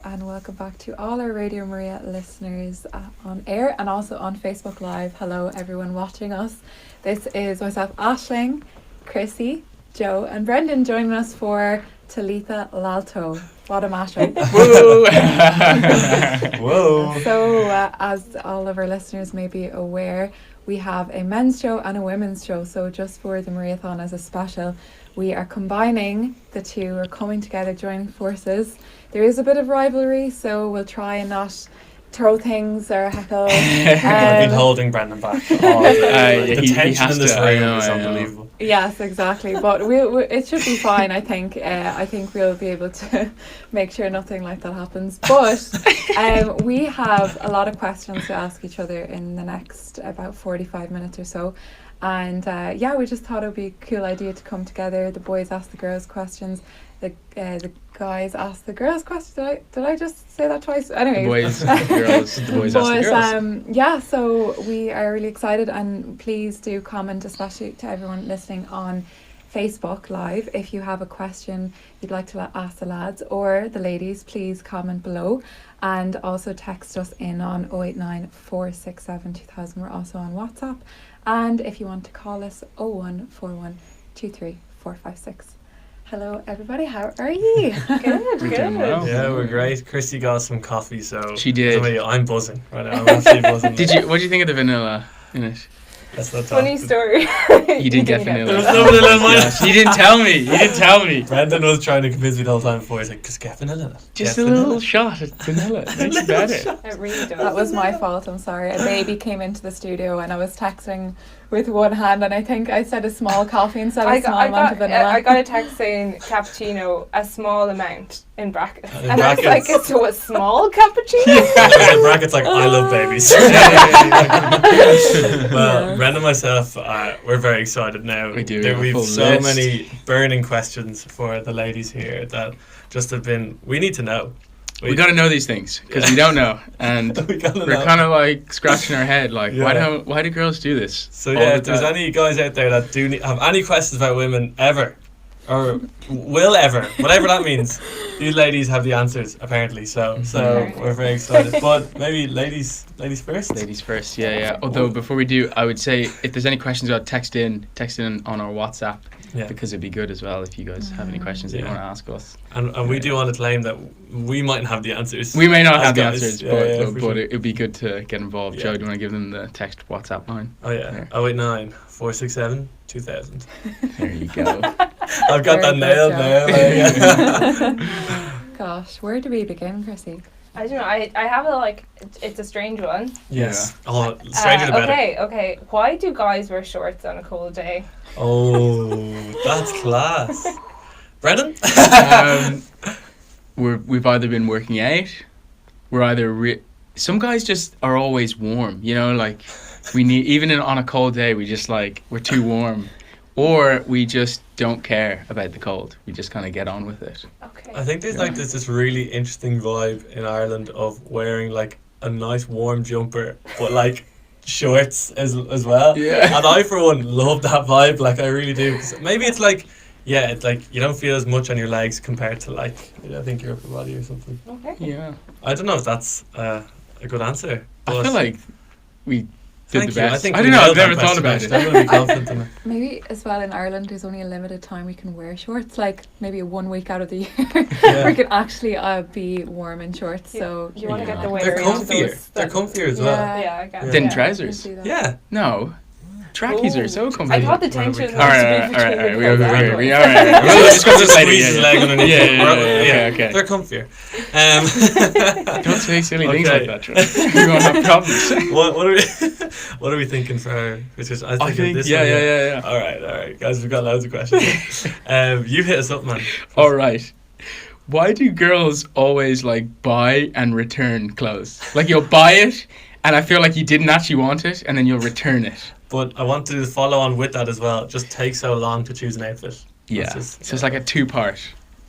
And welcome back to all our Radio Maria listeners on air and also on Facebook Live. Hello, everyone watching us. This is myself, Aisling, Crissy, Joe, and Brendan joining us for Talitha L'Alto. What a mashup. Woo! Whoa. So, as all of our listeners may be aware, we have a men's show and a women's show. So, just for the Mariathon as a special, we are combining the two, we're coming together, joining forces. There is a bit of rivalry, so we'll try and not throw things or heckle. I've been holding Brendan back. The tension in this room is unbelievable. Yes, exactly. But we it should be fine, I think. I think we'll be able to make sure nothing like that happens. But we have a lot of questions to ask each other in the next about 45 minutes or so. And we just thought it would be a cool idea to come together. The boys ask the girls questions. The guys ask the girls questions. Did I just say that twice? Anyway, The boys ask the girls. So we are really excited, and please do comment, especially to everyone listening on Facebook Live. If you have a question you'd like to ask the lads or the ladies, please comment below, and also text us in on 089 467 2000. We're also on WhatsApp, and if you want to call us, 0141 23 456. Hello everybody, how are you? We're doing well. Yeah, we're great. Crissy got some coffee, so She did. I'm buzzing right now. I'm absolutely buzzing. What do you think of the vanilla in it? That's not talk. Funny story. You didn't get There vanilla. was no vanilla in mine. Yes, you didn't tell me. You didn't tell me. Brendan was trying to convince me the whole time before. He's like, just get vanilla in it. Just Get a vanilla." little shot of vanilla. It makes it better. It really does. That was my fault, I'm sorry. A baby came into the studio and I was texting with one hand, and I think I said a small coffee instead of a small amount of vanilla. I got a text saying cappuccino, a small amount in brackets. In And I was brackets. like, so a small cappuccino? In brackets like, I love babies. Well, Yeah. Brendan and myself, we're very excited now. We do, We've full so list. many burning questions for the ladies here that just have been, we need to know. We got to know these things because we don't know, and We gotta we're know. kind of like scratching our head, like Yeah. why do girls do this? So all yeah, the if there's time? any guys out there that do have any questions about women ever, or will ever, whatever that means, these ladies have the answers apparently. So Mhm. we're very excited. But maybe ladies first. Ladies first, yeah. Although before we do, I would say if there's any questions, text in on our WhatsApp, Yeah. because it'd be good as well if you guys have any questions that you Yeah. want to ask us. And we do want to claim that we mightn't have the answers. We may not as have the guys. answers, Yeah, but, yeah, but, for but sure. it'd be good to get involved. Yeah. Joe, do you want to give them the text WhatsApp line? Oh yeah. There. 089 467 2000. There you go. I've got that Very good, nailed now. Gosh, where do we begin, Crissy? I don't know. I have it's a strange one. Yes. Oh, stranger the better. Okay. Why do guys wear shorts on a cold day? Oh, that's class. Brendan? We've either been working out, we're either some guys just are always warm, like we need, even on a cold day, we just like, we're too warm, or we just don't care about the cold. We just kind of get on with it. Okay. I think there's this really interesting vibe in Ireland of wearing like a nice warm jumper, but like shorts as well. Yeah. And I, for one, love that vibe. Like I really do. 'Cause maybe it's like, yeah, it's like you don't feel as much on your legs compared to like, I think your upper body or something. Okay. Yeah. I don't know if that's a good answer. I but feel like we did thank the you. best. I think I we don't know, I've nailed that never thought question, about actually. it. I'm going to be confident in it. Maybe as well in Ireland there's only a limited time we can wear shorts, like maybe 1 week out of the year Yeah. we can actually be warm in shorts. So You want to Yeah. get the wear They're into comfier. those They're that- comfier as well. Yeah. Yeah, I guess. Yeah. Than Yeah. trousers. can do that. Yeah. No. Trackies are so comfy. I thought the Well, we tension can't. was to be Alright, between alright, the we clothes over and here. clothes. Alright, we'll discuss this later. Squeeze his leg underneath. Yeah, okay. They're comfier. Don't say silly things Okay. like that, Troy. You're going to have problems. What are we thinking for our Christmas? I think, this yeah. one. All right, guys, we've got loads of questions. You hit us up, man. All right. Why do girls always like buy and return clothes? Like you'll buy it, and I feel like you didn't actually want it, and then you'll return it. But I want to follow on with that as well. It just takes so long to choose an outfit. Yeah. That's just- So it's like a two-part.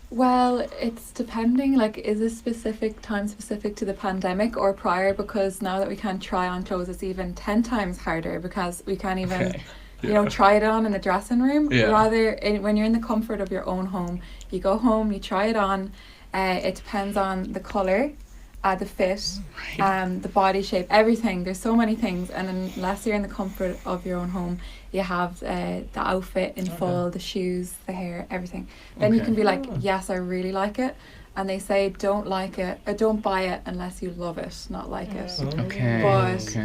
Well, it's depending, like, is this time specific to the pandemic or prior? Because now that we can't try on clothes, it's even 10 times harder because we can't even, Okay. try it on in the dressing room. Yeah. Rather, when you're in the comfort of your own home, you go home, you try it on, It depends on the colour, the fit, the body shape, everything. There's so many things, and unless you're in the comfort of your own home, you have the outfit in full, the shoes, the hair, everything. Then you can be like, yes, I really like it. And they say don't like it, or don't buy it unless you love it, not like it. Okay. But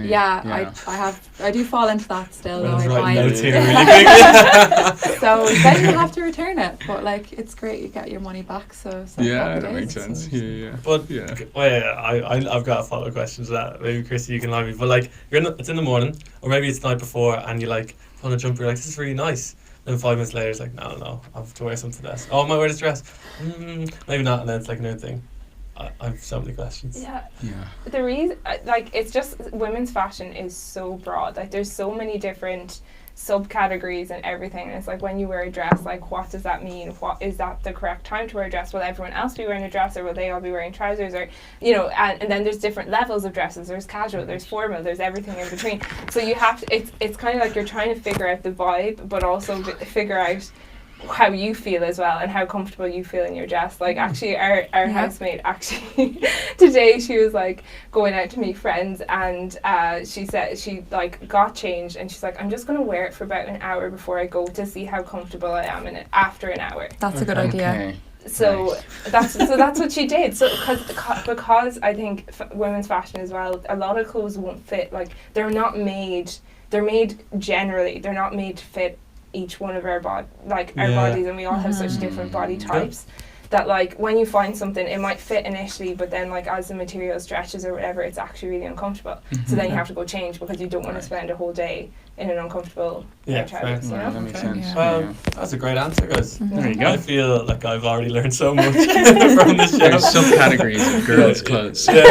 I do fall into that still. Though I buy notes it. here really quickly. So then you have to return it. But like, it's great, you get your money back. So Yeah, happy that days. makes sense. Yeah. But Yeah. I've got a follow-up question to that. Maybe Crissy, you can lie me. But like, it's in the morning, or maybe it's the night before, and you like put on a jumper. You're like, this is really nice. Then 5 minutes later, it's like, no, I have to wear something else. Oh, I might wear this dress. Maybe not. And then it's like another thing. I have so many questions. Yeah. Yeah. The reason, like, it's just women's fashion is so broad. Like, there's so many different subcategories and everything. And it's like, when you wear a dress, like, what does that mean? What is that the correct time to wear a dress? Will everyone else be wearing a dress, or will they all be wearing trousers? Or, you know, and then there's different levels of dresses. There's casual, there's formal, there's everything in between. So you have to, it's kind of like you're trying to figure out the vibe, but also figure out how you feel as well, and how comfortable you feel in your dress. Like, actually our housemate, actually today, she was like going out to meet friends, and she said she like got changed, and she's like, I'm just going to wear it for about an hour before I go to see how comfortable I am in it after an hour. That's a good idea. Okay. So that's what she did. So because I think women's fashion as well, a lot of clothes won't fit. Like, they're made generally, they're not made to fit each one of our our bodies, and we all have such different body types that, like, when you find something, it might fit initially, but then, like, as the material stretches or whatever, it's actually really uncomfortable. So then you have to go change, because you don't want to spend a whole day in an uncomfortable pair of trousers, you know? That makes sense. Well, that's a great answer, guys. There you go. I feel like I've already learned so much from this show. There's subcategories of girls' clothes. Yeah.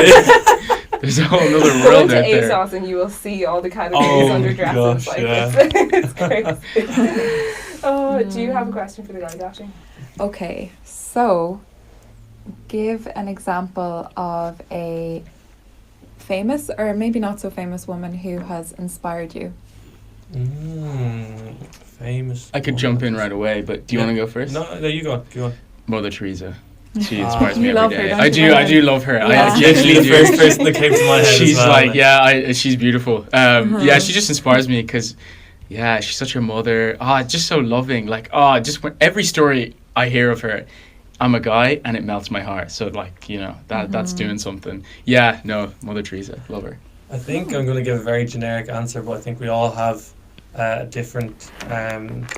There's a whole other Go world to out there. ASOS and you will see all the categories under dresses. Gosh, Like, yeah. it's crazy. Do you have a question for the guys actually? Okay, so give an example of a famous, or maybe not so famous, woman who has inspired you. Famous. I could jump in right away, but do you want to go first? No, you go on. Go on. Mother Teresa. She inspires me You every love her, day. don't I you, do Brian? love her. Yeah. I Literally genuinely the do. first person that came to my head. She's as well, like, she's beautiful. Yeah, she just inspires me because, she's such a mother. Just so loving. Like, just when every story I hear of her, I'm a guy and it melts my heart. So, like, you know, that's doing something. Yeah, no, Mother Teresa, love her. I think I'm going to give a very generic answer, but I think we all have a different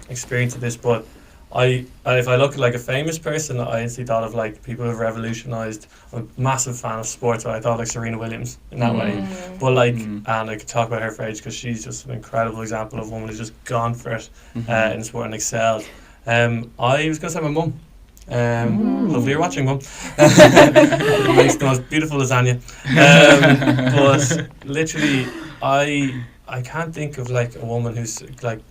experience of this. But if I look at like a famous person, I instantly thought of like people who have revolutionised. I'm a massive fan of sports, so I thought like Serena Williams in that way. But like, and I could talk about her for ages because she's just an incredible example of a woman who's just gone for it in sport and excelled. I was going to say my mum. Hopefully you're watching, Mum. Makes the most beautiful lasagna. But literally, I can't think of like a woman who's like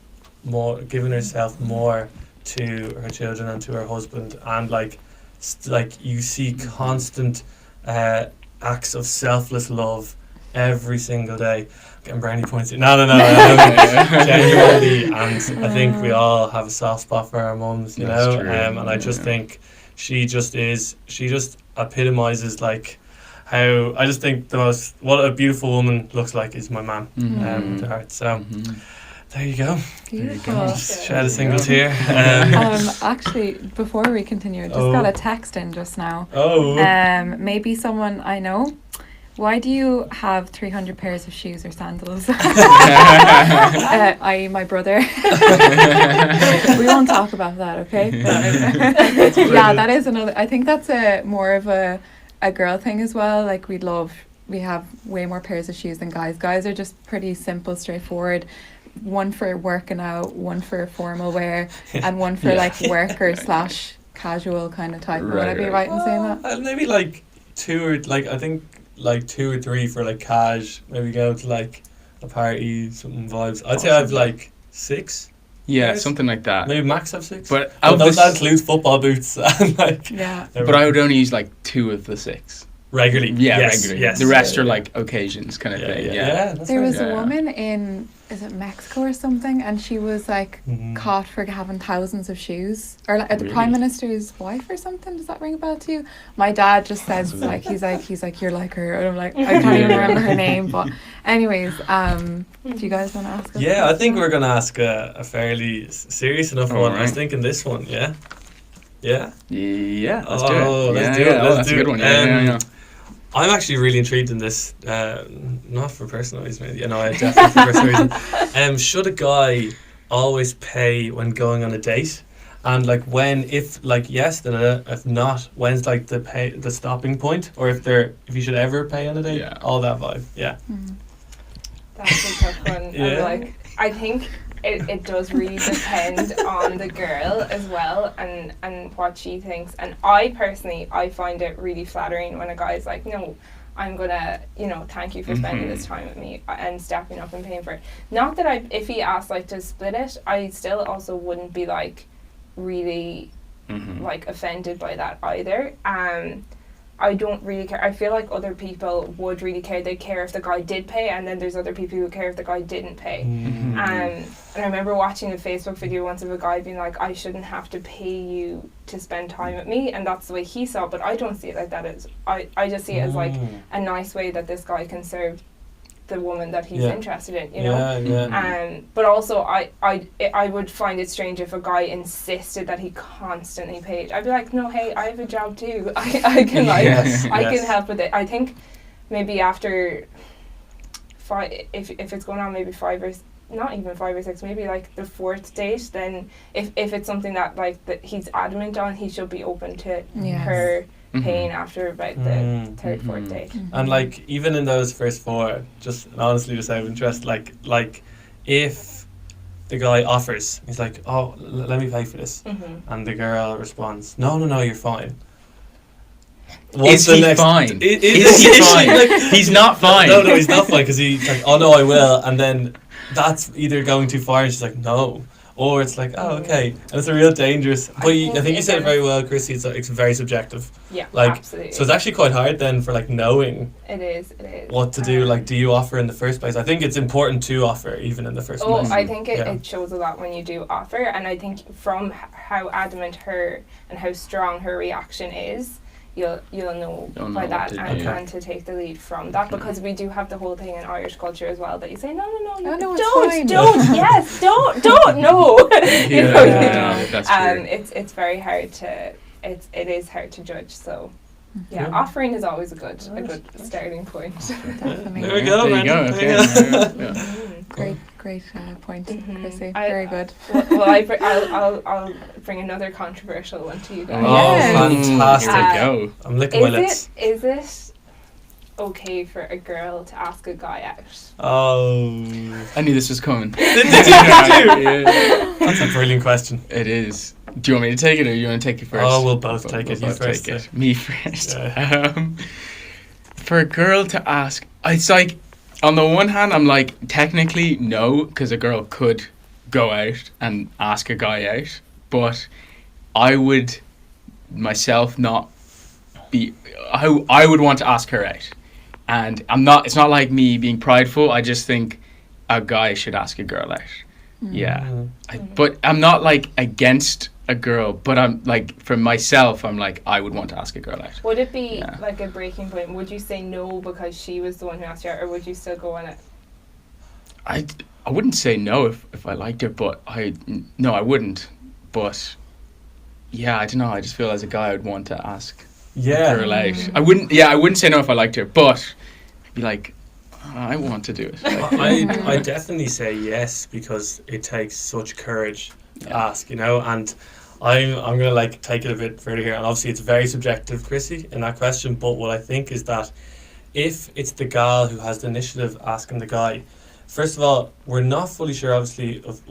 more giving herself more to her children and to her husband, and like you see constant acts of selfless love every single day. Getting brownie points. No. Genuinely, and I think we all have a soft spot for our mums, you That's know. true. And I just think she just epitomizes like how I just think what a beautiful woman looks like is my mum with her heart. So there you go. Beautiful. Just share the singles here. Actually, before we continue, I just got a text in just now. Maybe someone I know. Why do you have 300 pairs of shoes or sandals? I.e. my brother. We won't talk about that, okay? Yeah, that is another. I think that's more of a girl thing as well. Like, we have way more pairs of shoes than guys. Guys are just pretty simple, straightforward. One for working out, one for formal wear, and one for like worker / casual kind of type. Would I be right in saying that? Maybe like two or two or three for like cash. Maybe go to like a party, something vibes. I'd say I have like 6. Yeah, Yes. something like that. Maybe max have 6. But that includes football boots and like. Yeah. But I would only use like 2 of the 6. Regularly. Yeah, yes, regularly. Yes. The rest are like occasions kind of thing. Yeah. That's There right. was Yeah. a woman in is it Mexico or something, and she was like caught for having thousands of shoes, or like the Prime Minister's wife or something. Does that ring a bell to you? My dad just says like he's like you're like her, and I'm like I can't even remember her name. But anyways, do you guys want to ask us? Yeah, I think we're gonna ask a fairly serious enough one. I was right. thinking this one. Yeah. Yeah. Yeah, let's Oh, do it. let's Yeah, do it, yeah, let's that's do a good it. one. Yeah. I'm actually really intrigued in this, not for personal reasons, you know, I definitely for personal reasons. Should a guy always pay when going on a date? And like when, if like yes, then if not, when's like the stopping point? Or if you should ever pay on a date? Yeah. All that vibe, yeah. That's a tough one. Yeah. And like, I think it does really depend on the girl as well, and what she thinks. And I personally, I find it really flattering when a guy's like, no, I'm gonna, thank you for spending this time with me and stepping up and paying for it. Not that if he asked like to split it, I still also wouldn't be like really like offended by that either. I don't really care. I feel like other people would really care. They care if the guy did pay, and then there's other people who care if the guy didn't pay. And I remember watching a Facebook video once of a guy being like, I shouldn't have to pay you to spend time with me, and that's the way he saw it, but I don't see it like that. I just see it as like a nice way that this guy can serve the woman that he's interested in, you know. But also I would find it strange if a guy insisted that he constantly paid. I'd be like, no, hey, I have a job too. I can I can help with it. I think maybe after if it's going on maybe 5 or not even 5 or 6, maybe like the 4th date, then if it's something that like that he's adamant on, he should be open to her paying after about the 3rd, 4th date. And like even in those first 4, just honestly just out of interest, like if the guy offers, he's like, oh, let me pay for this, and the girl responds, no, you're fine. Is he fine? Is he fine? Like, he's not fine. No, he's not fine, because he's like, oh no, I will, and then that's either going too far and she's like, no, or it's like, oh, okay, and it's a real dangerous. But I think you said it very well, Crissy. It's very subjective. Yeah, like, absolutely. So it's actually quite hard then for like knowing. It is. What to do? Like, do you offer in the first place? I think it's important to offer even in the first place. I think it shows a lot when you do offer, and I think from how adamant her and how strong her reaction is, you'll know by that and to take the lead from that, because we do have the whole thing in Irish culture as well that you say no, yes, don't no. That's true. It's very hard to it is hard to judge, so offering is always a good starting point. Definitely. There we go. There you go. Okay. Great point, Crissy. Very good. Well, I'll bring another controversial one to you guys. Oh, fantastic! Here we go. I'm licking my lips. Is it okay for a girl to ask a guy out? Oh, I knew this was coming. Did you? That's a brilliant question. It is. Do you want me to take it, or you want to take it first? Oh, we'll both take it. We'll You both first. take it. Me first. Yeah. For a girl to ask, it's like, on the one hand, I'm like, technically no, because a girl could go out and ask a guy out, but I would myself not be. I would want to ask her out, and I'm not. It's not like me being prideful. I just think a guy should ask a girl out. Yeah, but I'm not like against a girl, but I'm like, for myself, I'm like, I would want to ask a girl out. Would it be like a breaking point? Would you say no because she was the one who asked you out, or would you still go on it? I wouldn't say no if I liked her, but I wouldn't. But yeah, I don't know. I just feel as a guy, I would want to ask a girl out. I wouldn't say no if I liked her, but I'd be like, I want to do it. I definitely say yes, because it takes such courage to ask, and I'm gonna like take it a bit further here, and obviously it's very subjective, Crissy, in that question, but what I think is that if it's the gal who has the initiative asking the guy, first of all, we're not fully sure obviously of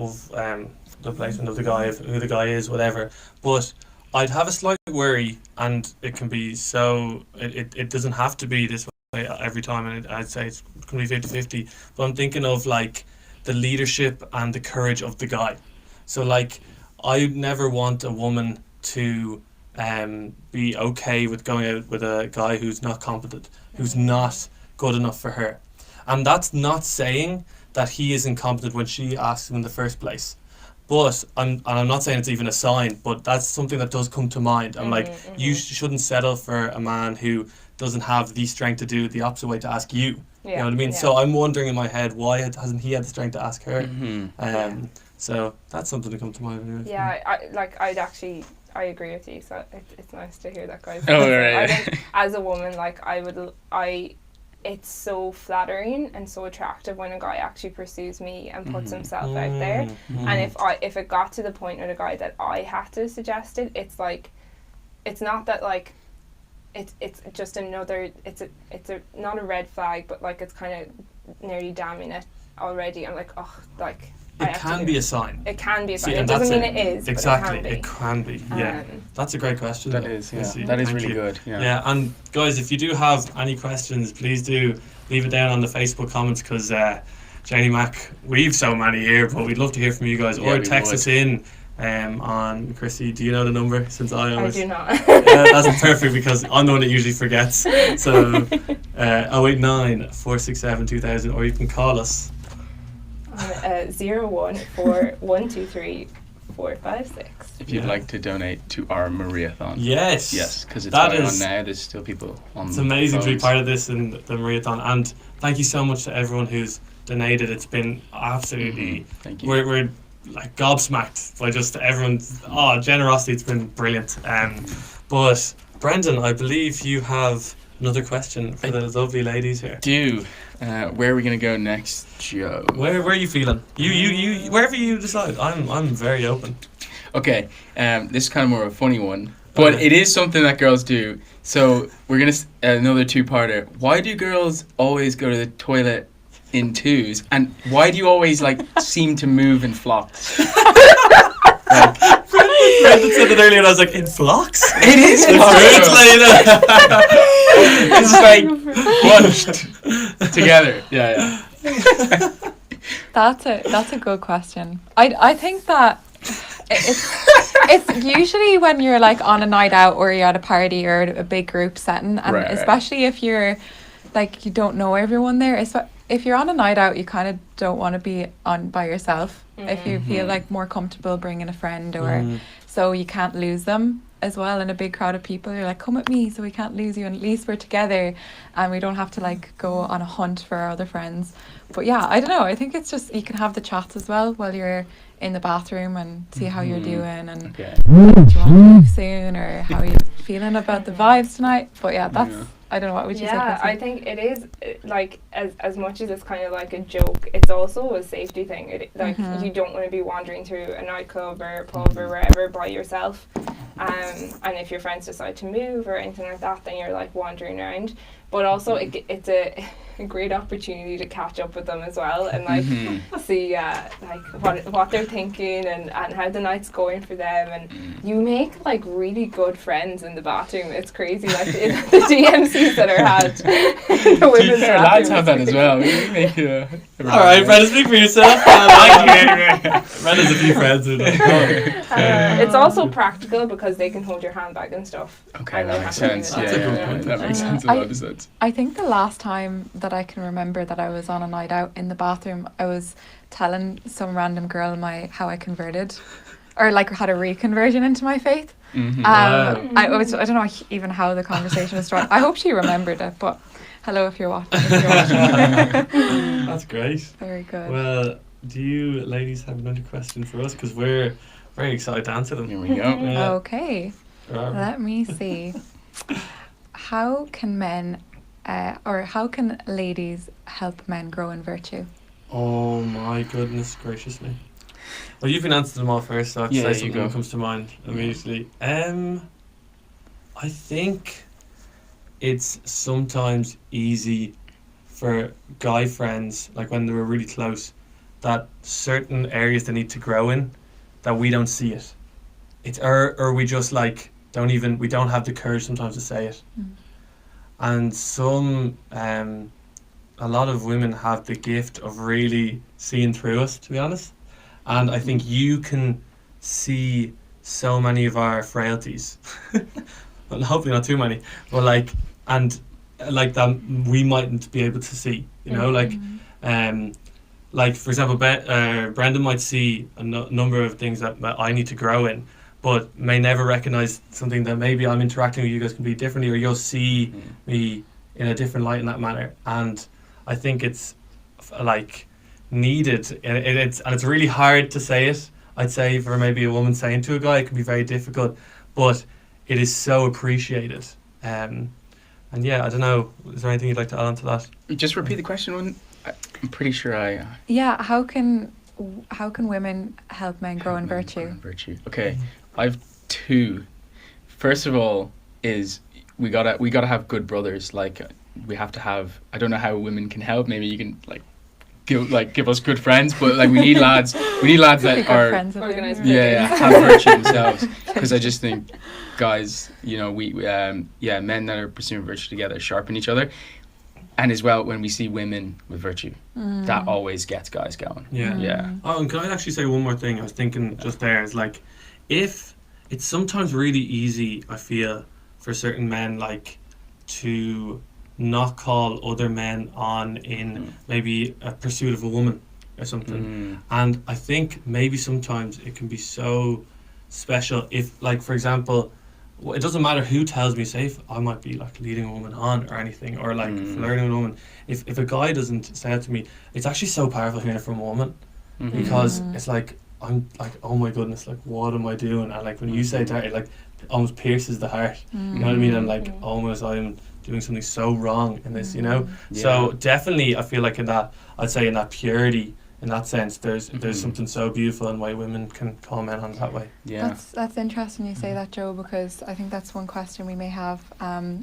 the placement of the guy, of who the guy is, whatever, but I'd have a slight worry, and it can be so it doesn't have to be this way every time, and I'd say it's going to be 50-50, but I'm thinking of like the leadership and the courage of the guy. So like, I never want a woman to be okay with going out with a guy who's not competent, who's not good enough for her. And that's not saying that he is incompetent when she asks him in the first place. But I'm not saying it's even a sign, but that's something that does come to mind. I'm like, you shouldn't settle for a man who doesn't have the strength to do it the opposite way, to ask you. You know what I mean? Yeah. So I'm wondering in my head, why hasn't he had the strength to ask her? So that's something to come to mind. Anyway. Yeah, I agree with you. So it's nice to hear that, guys. Oh, right. I think as a woman, like it's so flattering and so attractive when a guy actually pursues me and puts himself out there. And if it got to the point with a guy that I had to suggest it, it's like, it's not that like, it's just another, it's not a red flag, but like it's kind of nearly damning it already. I'm like, oh, like. It can be a sign. It can be a sign. See, It doesn't mean it is. Exactly, but it can be. Yeah. That's a great question. That is, yeah. Crissy. That is Thank really you. good. Yeah. Yeah, and guys, if you do have any questions, please do leave it down on the Facebook comments, because Janie Mac, we've so many here, but weid love to hear from you guys. Yeah, Or we text would. us in on Crissy. Do you know the number? Since I always. I do not. That's perfect, because I'm the one that usually forgets. So 089 467 2000, or you can call us. 014123456. If you'd like to donate to our Mariathon. Yes. Yes, because it's That going is- on now. There's still people on. It's amazing to be phones. part of this in the Mariathon, and thank you so much to everyone who's donated. It's been absolutely. Thank you. We're like gobsmacked by just everyone's generosity. It's been brilliant. But Brendan, I believe you have another question for the lovely ladies here. Where are we going to go next, Joe? Where are you feeling? You wherever you decide. I'm very open. Okay, this is kind of more of a funny one, but Okay. it is something that girls do. So we're gonna another two-parter. Why do girls always go to the toilet in twos, and why do you always like seem to move in flocks? Brendan said it earlier, and I was like, in flocks? It is It's It's like bunched together. Yeah. That's a good question. I think that it's usually when you're like on a night out or you're at a party or a big group setting, and Right. especially if you're like you don't know everyone there. If you're on a night out, you kind of don't want to be on by yourself. If you feel like more comfortable bringing a friend, or so you can't lose them as well in a big crowd of people. You're like, come with me, so we can't lose you, and at least we're together, and we don't have to like go on a hunt for our other friends. But yeah, I don't know. I think it's just you can have the chats as well while you're in the bathroom and see how you're doing, and Okay. do you want to move soon, or how are you feeling about the vibes tonight. But yeah, that's I don't know, what would you say? Yeah, Crissy? I think it is like as much as it's kind of like a joke, it's also a safety thing. You don't want to be wandering through a nightclub or a pub or wherever by yourself. And if your friends decide to move or anything like that, then you're like wandering around. But also it's a great opportunity to catch up with them as well, and like see like what they're thinking and how the night's going for them, and you make like really good friends in the bathroom. It's crazy, like the DMCs that are had. The women's Fair, lads bathroom have that is as well. We make All right, Brendan, speak for yourself. Brendan's a few friends with it. it's also practical because they can hold your handbag and stuff. Okay, And that they makes have to sense. do That's a good Yeah, point. that makes sense. A I- lot of sense. I think the last time that I can remember that I was on a night out in the bathroom, I was telling some random girl how I converted, or like had a reconversion into my faith. Wow. I don't know even how the conversation was started. I hope she remembered it, but hello if you're watching. That's great. Very good. Well, do you ladies have another question for us? Because we're very excited to answer them. Here we go. Yeah. Okay, let me see. How can men, or how can ladies help men grow in virtue? Oh my goodness gracious me. Well, you've been answering them all first, so I have to Yeah, say you something go. that comes to mind immediately. I think it's sometimes easy for guy friends, like when they were really close, that certain areas they need to grow in, that we don't see it. It's or we just like we don't have the courage sometimes to say it. And a lot of women have the gift of really seeing through us, to be honest. And I think you can see so many of our frailties. Well, hopefully not too many, but like that we mightn't be able to see, you know, like for example, Brendan might see a number of things that I need to grow in, but may never recognize something that maybe I'm interacting with you guys completely differently, or you'll see me in a different light in that manner. And I think it's like needed, and it's really hard to say it. I'd say for maybe a woman saying to a guy, it can be very difficult, but it is so appreciated. And yeah, I don't know. Is there anything you'd like to add on to that? Just repeat the question. I'm pretty sure I. Yeah, how can women help men grow in virtue? Okay, I've two. First of all, is we gotta have good brothers. Like we have to have. I don't know how women can help. Maybe you can give us good friends, but like we need lads. We need lads that are organized. have virtue themselves. Because I just think, guys, we men that are pursuing virtue together sharpen each other. And as well, when we see women with virtue, that always gets guys going. Yeah. Oh, and can I actually say one more thing? I was thinking just there is like, if it's sometimes really easy, I feel, for certain men like to not call other men on in maybe a pursuit of a woman or something. And I think maybe sometimes it can be so special if, like, for example, it doesn't matter who tells me, say if I might be like leading a woman on or anything, or like flirting with a woman, if a guy doesn't say it to me, it's actually so powerful hearing it from a woman, because it's like, I'm like, oh my goodness, like what am I doing? And like when you say that, it like almost pierces the heart. You know what I mean? And like almost I'm doing something so wrong in this, So definitely I feel like in that, I'd say in that purity, in that sense, there's something so beautiful in why women can call men on that way. Yeah, that's interesting you say that, Joe, because I think that's one question we may have,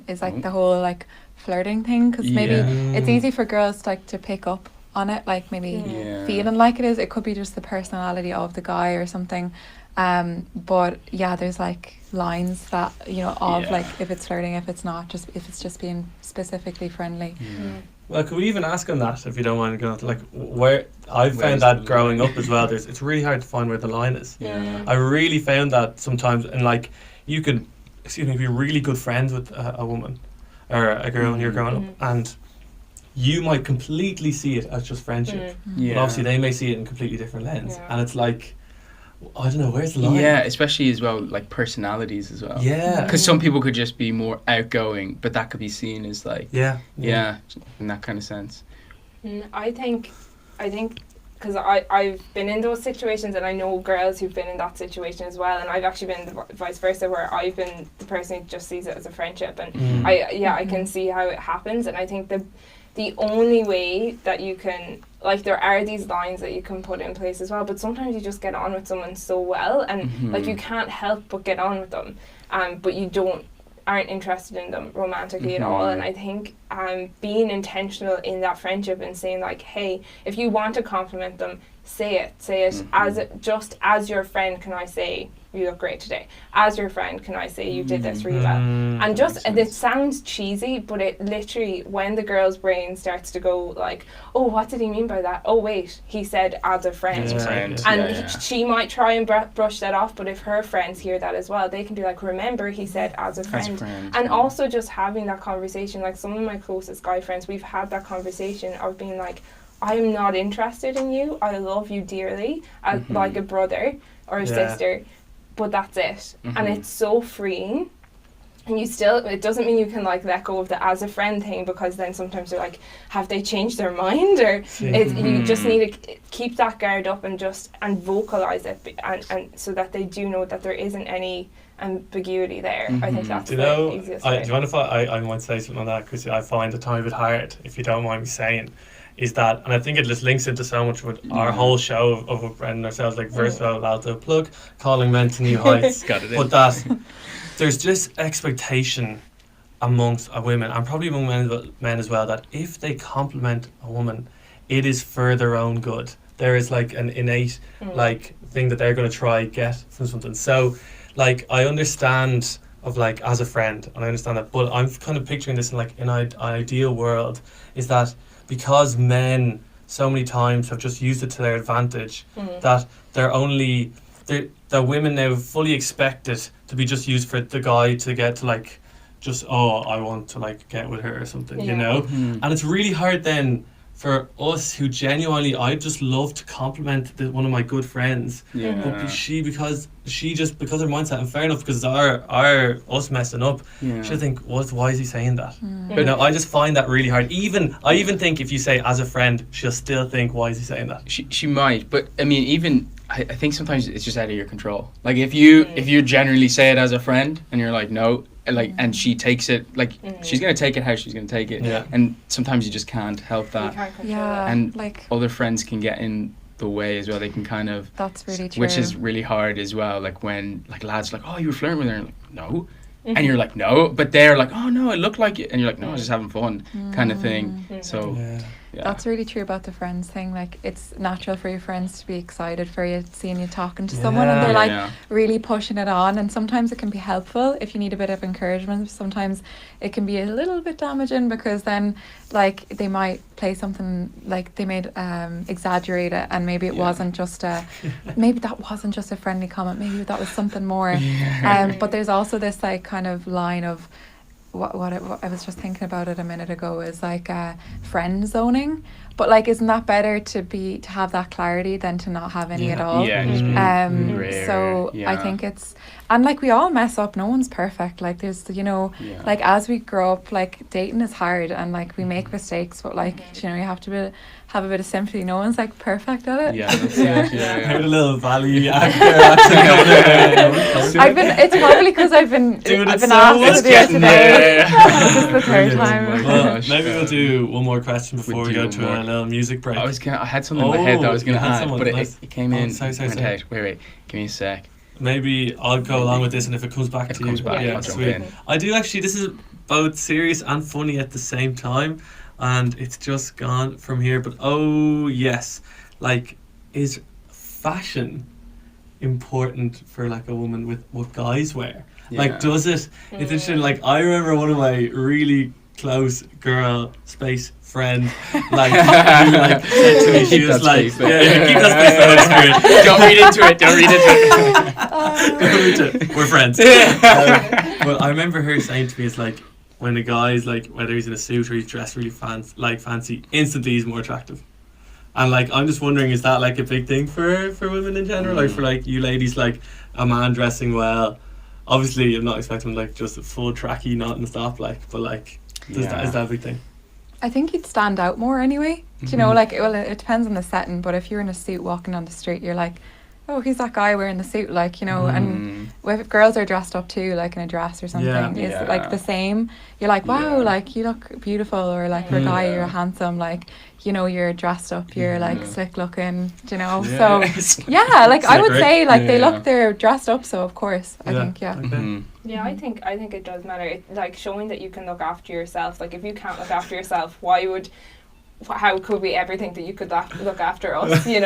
is like the whole like flirting thing, because maybe it's easy for girls like to pick up on it, like maybe feeling like it is. It could be just the personality of the guy or something, but yeah, there's like lines that of like if it's flirting, if it's not, just if it's just being specifically friendly. Well, could we even ask on that, if you don't mind going to, like, where I've found that growing up as well, it's really hard to find where the line is. I really found that sometimes, and like you could be really good friends with a woman or a girl when you're growing up, and you might completely see it as just friendship, but obviously they may see it in a completely different lens, and it's like, I don't know, where's the line? Yeah, especially as well, like personalities as well. Yeah. Because some people could just be more outgoing, but that could be seen as like... Yeah, in that kind of sense. I think, because I've been in those situations, and I know girls who've been in that situation as well, and I've actually been the vice versa, where I've been the person who just sees it as a friendship, and I can see how it happens, and I think the only way that you can, like, there are these lines that you can put in place as well, but sometimes you just get on with someone so well, and like you can't help but get on with them, but you aren't interested in them romantically at all. And I think being intentional in that friendship and saying like, hey, if you want to compliment them, say it as your friend. Can I say you look great today? As your friend, can I say you did this really well? And it sounds cheesy, but it literally, when the girl's brain starts to go like, oh, what did he mean by that? Oh wait, he said as a friend. She might try and brush that off, but if her friends hear that as well, they can be like, remember he said as a friend. And also just having that conversation, like some of my closest guy friends, we've had that conversation of being like, I'm not interested in you, I love you dearly, as like a brother or a sister, but that's it. And it's so freeing. And it doesn't mean you can like let go of the as a friend thing, because then sometimes you're like, have they changed their mind? Or you just need to keep that guard up and vocalize it, and so that they do know that there isn't any ambiguity there. I think that's the easiest way. Do you mind if I might say something on that, because I find it a tiny bit hard, if you don't mind me saying, is that, and I think it just links into so much with our whole show of what Brendan ourselves, like versatile alto plug, calling men to new heights. But that there's this expectation amongst women, and probably among men as well, that if they compliment a woman, it is for their own good. There is like an innate like thing that they're going to try get from something. So like I understand of like as a friend, and I understand that, but I'm kind of picturing this in like an ideal world, is that because men so many times have just used it to their advantage, that that women now fully expect it to be just used for the guy to get to like, just, I want to like get with her or something, And it's really hard then for us who genuinely, I just love to compliment one of my good friends. Yeah. But because her mindset, and fair enough, because it's our us messing up, Yeah. she'll think, why is he saying that? Mm. You know, I just find that really hard. I even think if you say as a friend, she'll still think, why is he saying that? She might, but I mean, even I think sometimes it's just out of your control. Like if you generally say it as a friend and you're like no, like and she takes it like she's gonna take it how she's gonna take it. Yeah. And sometimes you just can't help You that. can't control Yeah. it. And like other friends can get in the way as well. They can kind of, that's really true. which is really hard as well. Like when like lads are like, oh, you were flirting with her, and like no. And you're like, no, but they're like, oh no, it looked like it, and you're like, no, I was just having fun, kind of thing. So yeah, That's really true about the friends thing. Like, it's natural for your friends to be excited for you, seeing you talking to someone, and they're like Yeah. really pushing it on. And sometimes it can be helpful if you need a bit of encouragement. Sometimes it can be a little bit damaging because then, like, they might play something like they made exaggerate it, and maybe it wasn't just maybe that wasn't just a friendly comment. Maybe that was something more. But there's also this like kind of line of. What I was just thinking about it a minute ago is like friend zoning, but like isn't that better to have that clarity than to not have any at all? Yeah, just be rare. So I Yeah. think it's, and like we all mess up, no one's perfect. Like there's like as we grow up, like dating is hard and like we make mistakes, but like you have to have a bit of sympathy. No one's like perfect at it. Yeah, that's it. Yeah. Have a little valley accent. It's probably because I've been Doing it asked so to do it today. Yeah. This is the third time. Well, Gosh. maybe we'll do one more question before We'll we do go one to more. a little music break. I had something in my head that I was going you to had add, someone, but nice. it came Oh, in. sorry. Went out. Wait, give me a sec. Maybe I'll go along with this, and if it comes back If it to comes you, back, yeah, I'll jump sweet. in. I do actually. This is both serious and funny at the same time, and it's just gone from here. But oh yes, like, is fashion important for like a woman with what guys wear? Like, Yeah. does it? It's interesting. Like, I remember one of my really close girl space friend, like, who, like, said to me, she Keep was that like, space there. yeah, keep that space there. Don't read into it. Don't read into it. We're friends. But I remember her saying to me, it's like, when a guy's like, whether he's in a suit or he's dressed really fancy, instantly he's more attractive. And like, I'm just wondering, is that like a big thing for women in general? Like for like you ladies, like a man dressing well, obviously I'm not expecting like just a full tracky not and stop, like, but like, is that a big thing? I think you'd stand out more anyway. Do you know, like, well, it depends on the setting, but if you're in a suit walking on the street, you're like, oh, he's that guy wearing the suit, like, and if girls are dressed up too, like in a dress or something, it's like the same. You're like, wow, like, you look beautiful, or like for a guy, you're handsome, like, you're dressed up, you're like slick looking, so yeah, like I would say, like, they're dressed up, so of course I think Yeah, I think it does matter. Like, showing that you can look after yourself. Like, if you can't look after yourself, how could we ever think that you could look after us, Yeah.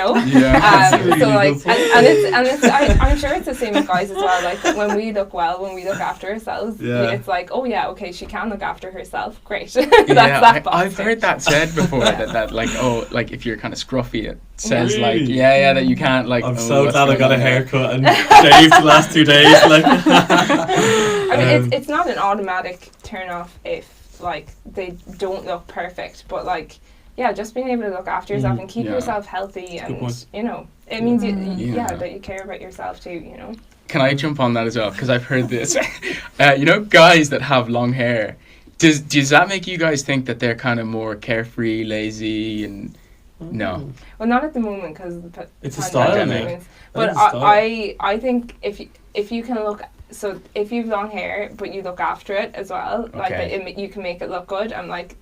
So like, and it's I'm sure it's the same with guys as well. Like, when we look after ourselves, it's like, oh yeah, okay, she can look after herself, great. I've heard that said before, that like, oh, like if you're kind of scruffy, it says like, that you can't, like, I'm so glad I got a haircut and shaved the last 2 days, like. I mean, it's not an automatic turn off if like they don't look perfect, but like, yeah, just being able to look after yourself and keep yourself healthy, and it means that you care about yourself too. Can I jump on that as well? Because I've heard this. Guys that have long hair, does that make you guys think that they're kind of more carefree, lazy, and no? Well, not at the moment, because it's a style, mate. But I think if you can look. So if you've long hair but you look after it as well, like you can make it look good. I'm like,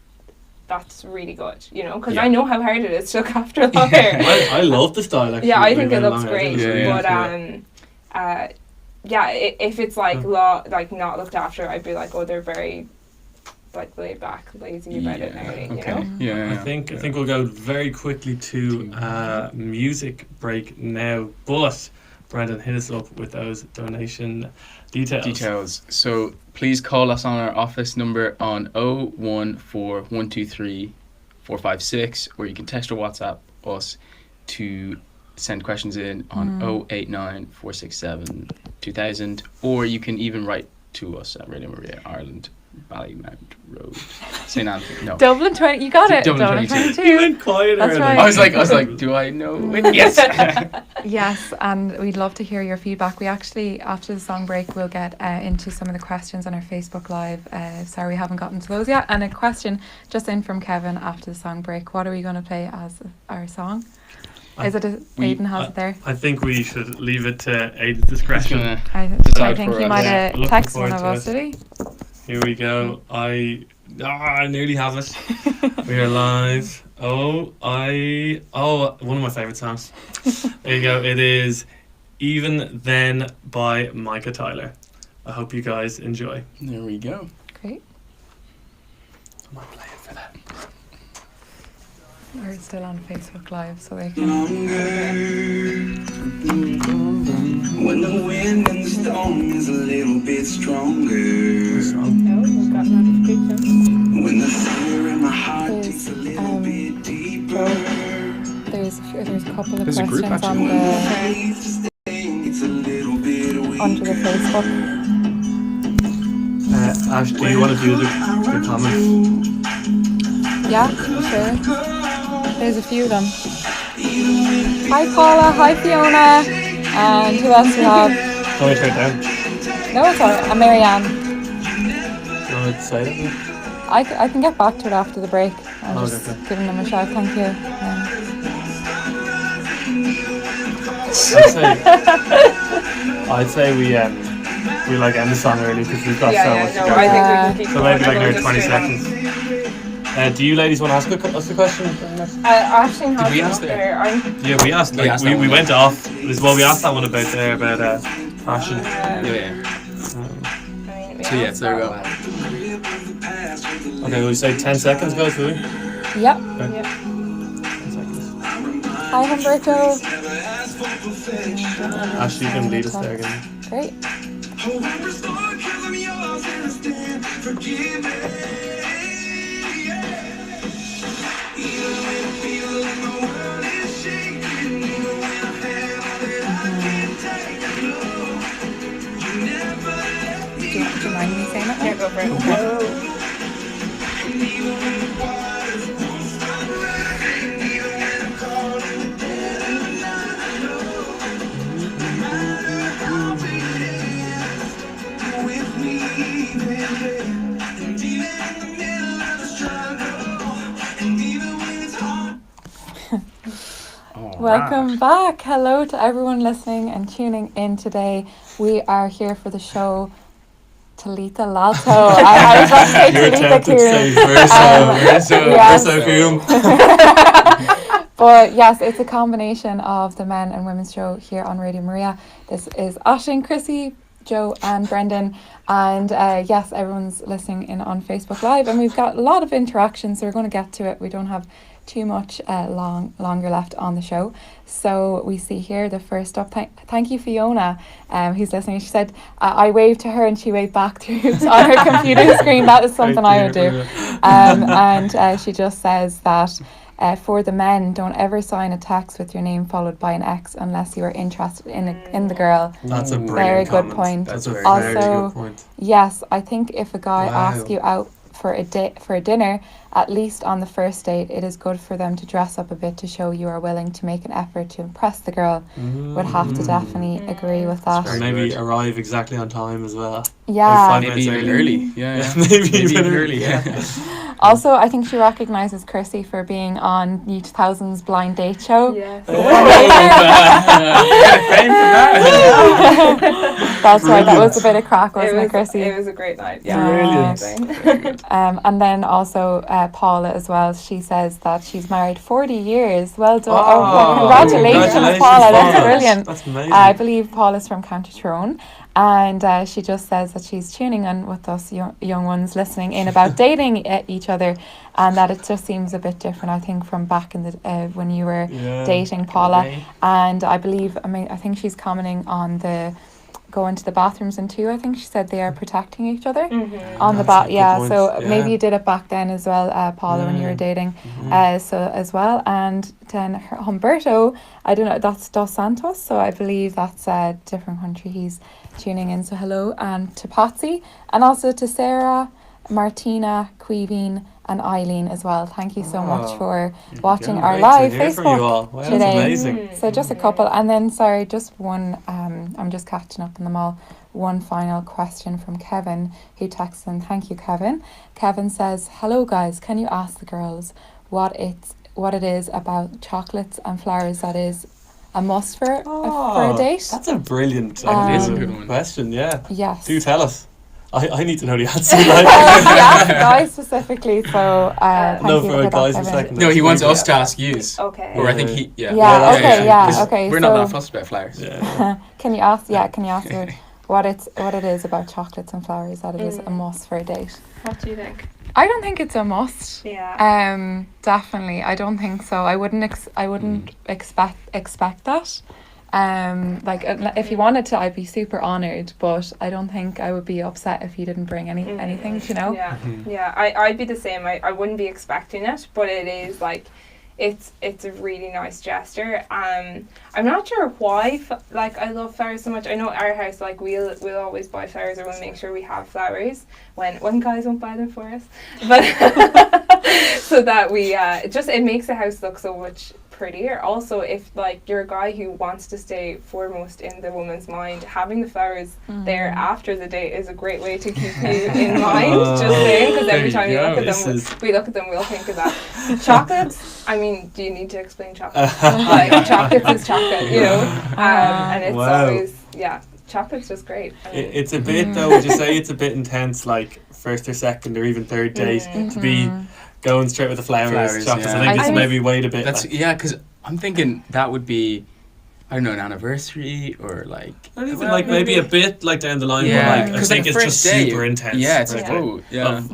that's really good, because I know how hard it is to look after long hair. I love the style, actually. Yeah, I think it looks great. But if it's like not looked after, I'd be like, oh, they're very like laid back, lazy about it now. Yeah. I think we'll go very quickly to music break now, but Brandon, hit us up with those donation details. So please call us on our office number on 014 456, or you can text or WhatsApp us to send questions in on 089 467 2000, or you can even write to us at Radio Maria Ireland, Ballymount Road, St Anthony. No. Dublin 20. You got it. Dublin 22. You went quieter. That's and right. I was like, do I know it? Yes. Yes, and we'd love to hear your feedback. We actually, after the song break, we'll get into some of the questions on our Facebook Live. Sorry, we haven't gotten to those yet. And a question just in from Kevin after the song break. What are we going to play as our song? Is it Aidan has it there? I think we should leave it to Aidan's discretion. I decide think for he us. might Yeah, have looking texted forward one of to us, it. did he? Here we go. I nearly have it. We are live. One of my favourite songs. There you go. It is Even Then by Micah Tyler. I hope you guys enjoy. There we go. Great. I'm not playing for that. We're still on Facebook Live, so they can. When the wind and the storm is a little bit stronger. No, we've got notifications. When the fear in my heart There's, takes a little bit deeper. There's a couple of There's a group questions on actually. the It's a little bit weaker. onto the Facebook. Ash, do you want to do the comments? Yeah, sure. There's a few of them. Hi Paula, hi Fiona, and who else do we have? Can we turn it down? No, it's alright. And Marianne. No, it's silent. I can get back to it after the break. I'm Oh, just okay. giving them a shout. Thank you. I'd say we like end the song early because we've got so much to go. I think we can keep So going. maybe like We'll another just 20 do seconds. Do you ladies want to ask us a question? Ashton has we it ask up there? there. Yeah, we asked. We Like, asked we, that we one. went off. We asked that one about fashion. Yeah. So So there we go. Okay, we'll say 10 seconds, guys, will we? Yep. Okay. Yeah. 10 seconds. Hi Humberto. Ash, you can lead us there again. Great. Do you mind me saying that? Yeah, go for it. Welcome back. Hello to everyone listening and tuning in today. We are here for the show Talitha Lato. I was about to say You're Talitha tempted to say yes. Verso Coom. But yes, it's a combination of the men and women's show here on Radio Maria. This is Ashton, Crissy, Joe and Brendan, and yes, everyone's listening in on Facebook Live, and we've got a lot of interaction, so we're going to get to it. We don't have too much longer left on the show. So we see here the first up. Thank you, Fiona, who's listening. She said I waved to her and she waved back to on her computer screen. That is something I would do. And she just says that for the men, don't ever sign a text with your name followed by an X unless you are interested in the girl. That's a brilliant Very good comment. point. That's a very Also, good point. Yes, I think if a guy Wow. asks you out for a dinner, at least on the first date, it is good for them to dress up a bit to show you are willing to make an effort to impress the girl. Would have to definitely agree with that. Or maybe arrive exactly on time as well. Yeah. Like Maybe even early. early. Yeah. Maybe Maybe even even early. Yeah. Also, I think she recognises Crissy for being on New 2000's Blind Date show. Yes. That's right, that was a bit of crack, wasn't it, Crissy? It was a great night. Brilliant. Amazing. And then also Paula as well, she says that she's married 40 years. Well done. Oh, Congratulations, Paula. That's Paula. brilliant. That's amazing. I believe Paula's from County Tyrone. And she just says that she's tuning in with us young ones listening in about dating each other, and that it just seems a bit different, I think, from back in the when you were dating, Paula. Okay. And I think she's commenting on the going to the bathrooms and too. I think she said they are protecting each other on the That's a good yeah. point. So Yeah. maybe you did it back then as well, Paula, when you were dating. So as well, and then Humberto, I don't know, that's Dos Santos, so I believe that's a different country he's tuning in. So hello, and to Patsy, and also to Sarah, Martina, Queeveen and Eileen as well. Thank you so much Oh, for watching our Great live to hear from you Facebook all. Wow, that's today. amazing. So just a couple, and then sorry, just one. I'm just catching up on them all. One final question from Kevin, who texts in. Thank you, Kevin. Kevin says, "Hello guys, can you ask the girls what it is about chocolates and flowers that is a must for a date?" That's a brilliant It is a good one. question, yeah. Yes. Do tell us. I need to know the answer. Well, Like. he asked guys specifically, so thank No, you for for guys that, a Kevin. second. No, he wants Maybe. us to ask yous. Okay. Or I think he, Yeah, that's okay, fine. yeah, 'Cause okay. We're so not that fussed about flowers. Yeah. Can you ask? Yeah, can you ask her what it is about chocolates and flowers that it is a must for a date? What do you think? I don't think it's a must. Yeah. Definitely, I don't think so. I wouldn't expect that. Like if you wanted to, I'd be super honoured, but I don't think I would be upset if you didn't bring anything. You know. Yeah. Yeah. I'd be the same. I wouldn't be expecting it, but it is like, it's a really nice gesture. I'm not sure why like I love flowers so much. I know at our house, like we'll always buy flowers, or we'll make sure we have flowers when guys won't buy them for us, but so that we it makes the house look so much prettier. Also, if like you're a guy who wants to stay foremost in the woman's mind, having the flowers there after the date is a great way to keep you in mind. Just saying, because every time you look at them, we look at them, we'll think of that. Chocolates, I mean, do you need to explain chocolate? Like chocolates is chocolate, you know, and it's always chocolate's just great. I mean, It's a bit though. Would you say it's a bit intense, like first or second or even third date, to be going straight with the flowers, chocolates? Yeah. I think it's I mean, maybe wait a bit. That's like, because I'm thinking that would be, I don't know, an anniversary or like. Or even like maybe a bit like down the line, but like I 'cause think like it's just day, super intense. Yeah, it's like, like, oh, yeah.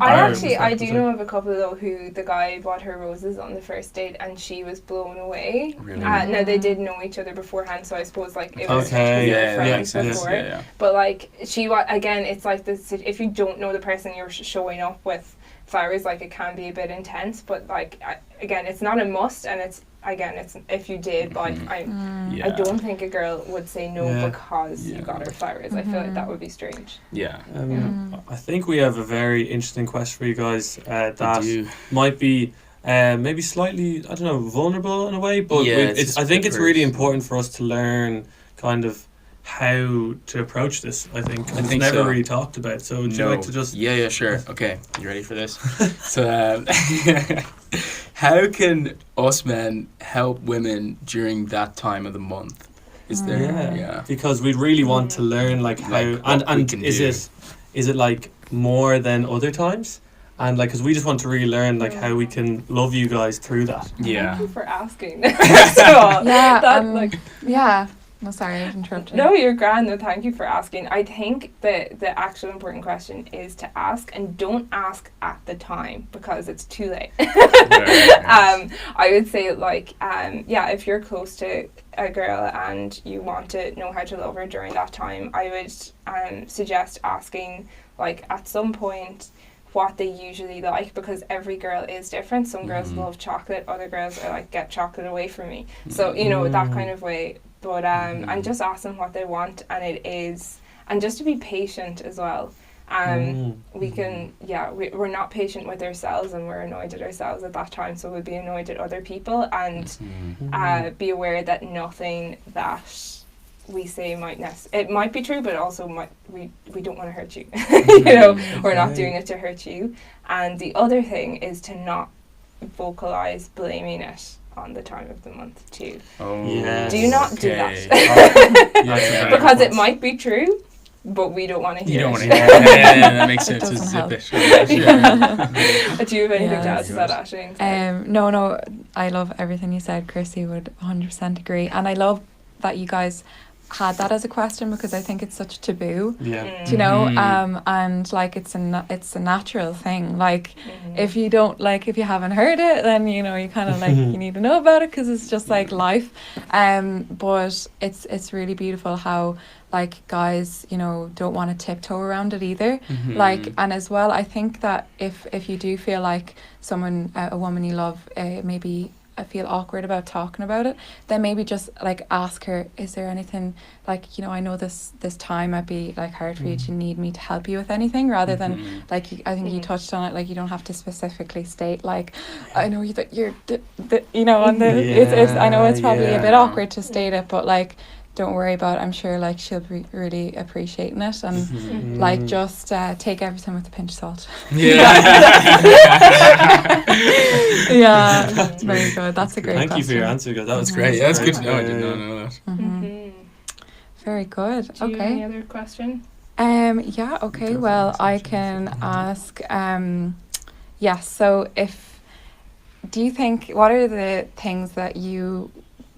I do know of a couple though who the guy bought her roses on the first date and she was blown away. Really? Now they did know each other beforehand, so I suppose like it was Okay, yeah, that friends makes sense. before. Yeah. But like again, it's like this. If you don't know the person you're showing up with flowers, like it can be a bit intense. But like again, it's not a must, and it's if you did, like I don't think a girl would say no because you got her flowers. I feel like that would be strange. Yeah. I think we have a very interesting question for you guys that might be maybe slightly, I don't know, vulnerable in a way, but I think it's really important for us to learn kind of how to approach this. I think it's never really talked about. So would you like to just... Yeah, sure. Okay, you ready for this? So how can us men help women during that time of the month? Is there because we really want to learn like how and is it like more than other times? And like, because we just want to really learn like how we can love you guys through that. Thank you for asking. No, sorry, I interrupted. No, you're grand. No, thank you for asking. I think the actual important question is to ask, and don't ask at the time because it's too late. I would say like if you're close to a girl and you want to know how to love her during that time, I would suggest asking like at some point what they usually like, because every girl is different. Some girls love chocolate, other girls are like, get chocolate away from me. So you know, that kind of way. But and just ask them what they want, and just to be patient as well. We can we're not patient with ourselves, and we're annoyed at ourselves at that time, so we'll be annoyed at other people, and be aware that nothing that we say it might be true, but also we don't want to hurt you. You know, we're not doing it to hurt you. And the other thing is to not vocalize blaming it on the time of the month too. Do not do that. Because it might be true, but we don't want to hear it. You don't want to hear it. That makes sense. Just zip it. Do you have anything to add to that, Aisling? No, I love everything you said, Crissy. Would 100% agree, and I love that you guys had that as a question, because I think it's such a taboo. You know, and like it's a natural thing. Like if you haven't heard it, then you know you kind of like you need to know about it, because it's just like life. But it's really beautiful how like guys, you know, don't want to tiptoe around it either. Like, and as well, I think that if you do feel like someone, a woman you love, maybe I feel awkward about talking about it, then maybe just like ask her, is there anything, like, you know, I know this time might be like hard for you, do you need me to help you with anything, rather than like I think you touched on it, like you don't have to specifically state like, I know that you're you know, on the it's I know it's probably a bit awkward to state it, but like, don't worry about it. I'm sure like she'll be really appreciating it, and like just take everything with a pinch of salt. Yeah, very good. That's a great Thank question. you for your answer, guys. That was Great. Yeah, that's good to know. I Yeah, did yeah. not know that. Very good. Do you have any Okay. other question? Yeah. Okay. Well, I can ask. Yes. So, do you think, what are the things that you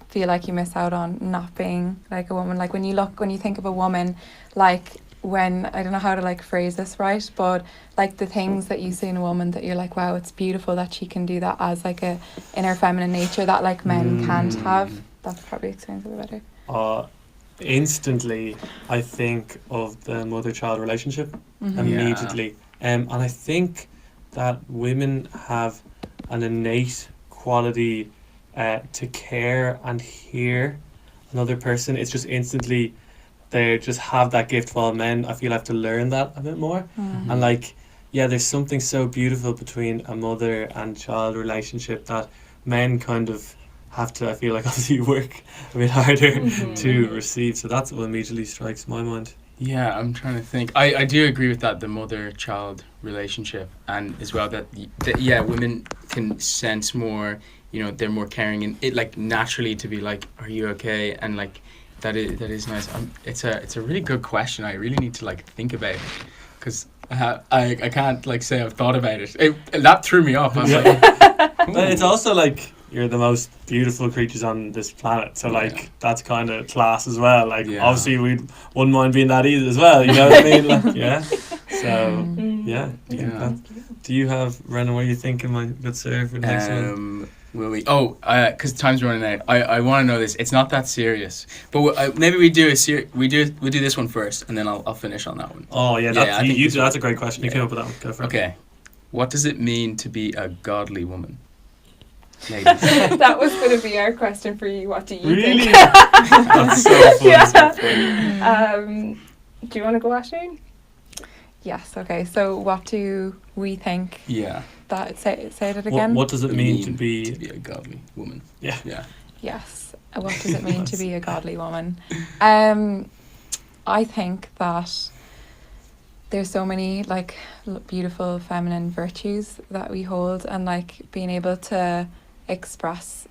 feel like you miss out on not being like a woman? Like when you think of a woman, like when, I don't know how to like phrase this right, but like the things that you see in a woman that you're like, wow, it's beautiful that she can do that as like a inner feminine nature that like men can't have. That probably explains it a bit better. Instantly, I think of the mother-child relationship immediately, and I think that women have an innate quality to care and hear another person. It's just instantly, they just have that gift, while men, I feel, have to learn that a bit more. And like, yeah, there's something so beautiful between a mother and child relationship that men kind of have to, I feel like, obviously work a bit harder to receive. So that's what immediately strikes my mind. Yeah, I'm trying to think. I do agree with that, the mother-child relationship, and as well that yeah, women can sense more, you know, they're more caring, and it like naturally to be like, are you okay? And like that is nice. It's a really good question. I really need to like think about it, because I can't like say I've thought about it. That threw me off. I was like, But it's also like, you're the most beautiful creatures on this planet, so like that's kind of class as well. Like obviously we wouldn't mind being that either as well, you know what I mean? Like, yeah. So yeah. Do you have, Renan, what are you thinking, my good sir, for the next one? Will we? Oh, because time's running out. I want to know this. It's not that serious, but maybe we do we'll do this one first, and then I'll finish on that one. Oh yeah, I think that's a great question. You came up with that one. Go for it. Okay, what does it mean to be a godly woman? Ladies. That was going to be our question for you. What do you Really? think? That's so funny. Do you want to go, Ashleen? Yes. Okay. So what do we think? Yeah. That say it again. What does it mean to be a godly woman? Yeah. Yes. What does it mean to be a godly woman? I think that there's so many like beautiful feminine virtues that we hold, and like being able to express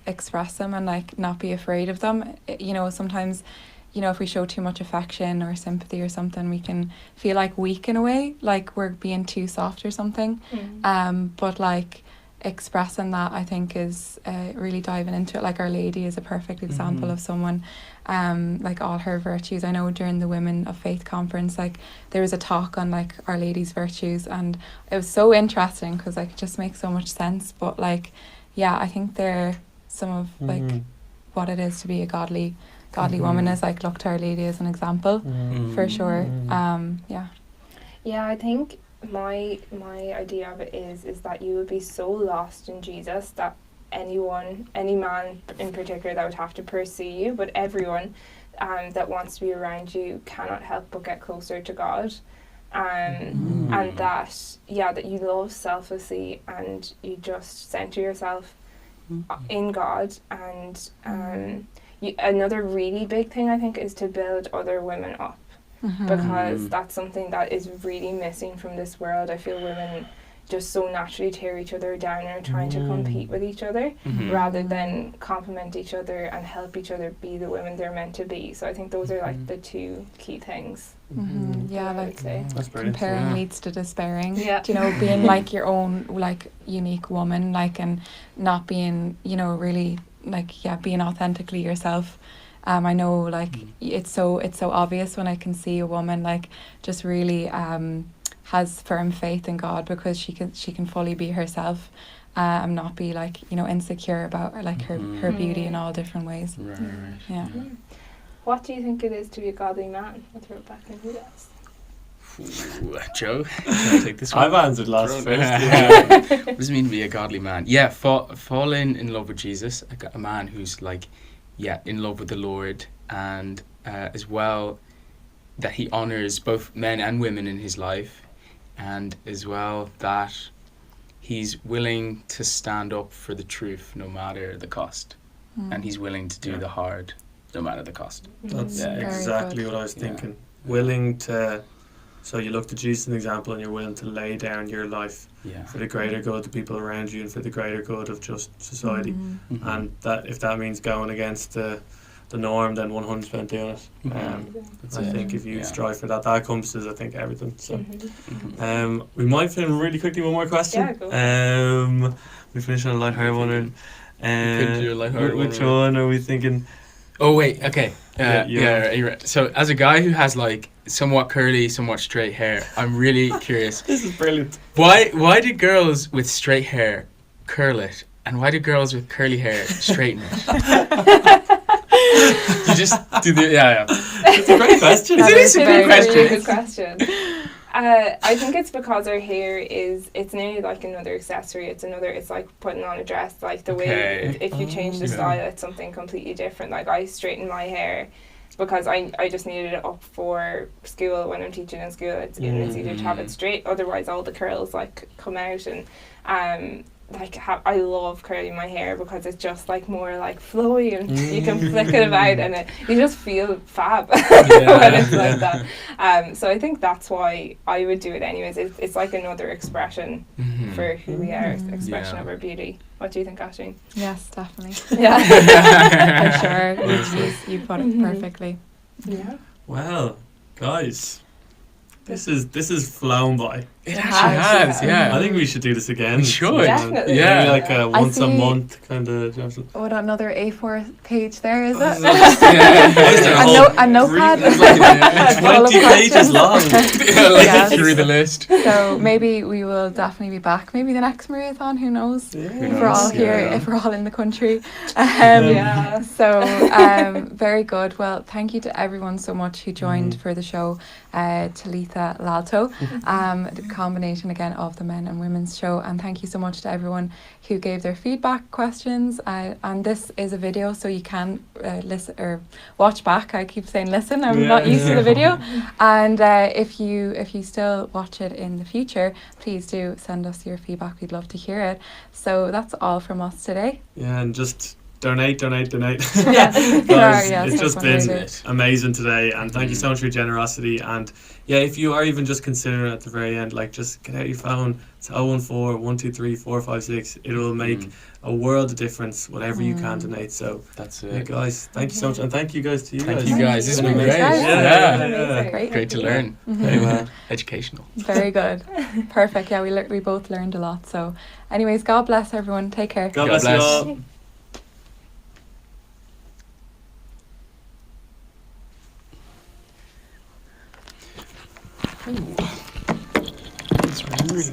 them and like not be afraid of them. You know, sometimes, you know, if we show too much affection or sympathy or something, we can feel like weak in a way, like we're being too soft or something. But like expressing that, I think, is really diving into it. Like Our Lady is a perfect example of someone, like all her virtues. I know during the Women of Faith conference, like there was a talk on like Our Lady's virtues, and it was so interesting because like it just makes so much sense. But like, yeah, I think they're some of like what it is to be a godly woman, is like look to Our Lady as an example for sure. Yeah, I think my idea of it is that you would be so lost in Jesus that any man in particular, that would have to pursue you, but everyone that wants to be around you cannot help but get closer to God. And that you love selflessly, and you just center yourself in God. And another really big thing, I think, is to build other women up, because that's something that is really missing from this world. I feel women just so naturally tear each other down and are trying to compete with each other rather than complement each other and help each other be the women they're meant to be. So I think those are like the two key things. Yeah, like That's brilliant. comparing leads to despairing. Yeah. Do you know, being like your own like unique woman, like, and not being, you know, really like being authentically yourself. I know like it's so obvious when I can see a woman like just really has firm faith in God, because she can fully be herself and not be like, you know, insecure about like her beauty in all different ways. Right. Yeah. What do you think it is to be a godly man? I'll throw it back into that. Ooh, Joe, can I take this one? I've answered last What first. does it mean to be a godly man? Yeah, fall in love with Jesus. A man who's like, yeah, in love with the Lord, and as well that he honors both men and women in his life, and as well that he's willing to stand up for the truth no matter the cost, and he's willing to do the hard no matter the cost. That's Yeah. exactly Very what I was Yeah. thinking. Willing to, so you look to Jesus as an example, and you're willing to lay down your life Yeah. for the greater good of the people around you and for the greater good of just society. Mhm. Mhm. And that if that means going against the norm, then 100% doing it. That's I it. think if you Yeah. strive for that encompasses, I think, everything. So Mhm. we might finish really quickly one more question. Yeah, go. We finish on a lighthearted one. could do a lighthearted Which one. one are we thinking? Oh wait, okay. Yeah, You're right. So as a guy who has like somewhat curly, somewhat straight hair, I'm really curious. This is brilliant. Why do girls with straight hair curl it, and why do girls with curly hair straighten it? You just do the It's a great question. It is a It good is question. really good question. I think it's because our hair it's nearly like another accessory. It's like putting on a dress. Like the way Okay. if you change the Yeah. style, it's something completely different. Like I straighten my hair because I just needed it up for school when I'm teaching in school. It's easier to have it straight. Otherwise, all the curls like come out and I love curling my hair because it's just like more like flowy and you can flick it about and you just feel fab when it's like that. So I think that's why I would do it anyways. It's like another expression for who we are, expression Yeah. of our beauty. What do you think, Ashleen? Yes, definitely. Yeah. For sure. You put it perfectly. Yeah. Well, guys, this is flown by. It actually has, yeah. I think we should do this again. We should. Definitely. Yeah. Maybe like a once a see- month kind of. What, another A4 page there, is This it? is- Yeah. A notepad. It's like Full of 20 pages long. Yes. Through the list. So maybe we will definitely be back. Maybe the next Mariathon, who knows? Yeah. If we're all knows? here, Yeah. if we're all in the country. Yeah. So very good. Well, thank you to everyone so much who joined for the show. Talitha, Lalto, the combination again of the men and women's show, and thank you so much to everyone who gave their feedback, questions, and this is a video, so you can listen or watch back. I keep saying listen, I'm not used to the video. And if you still watch it in the future, please do send us your feedback. We'd love to hear it. So that's all from us today. Yeah, and just donate. Yeah. Guys, Yeah, it's so just funny. been amazing today, and thank you so much for your generosity. And yeah, if you are even just considering at the very end, like just get out your phone. It's 014 123 456. It will make a world of difference, whatever you can donate. So That's yeah, it. guys, thank you so much, and thank you guys to you Thank guys. you guys. This has been Amazing. great. Thanks, guys. Yeah. Great. Great to learn. Very well. Educational. Very good. Perfect. Yeah, we both learned a lot. So anyways, God bless everyone. Take care. God God bless you bless. all. It's really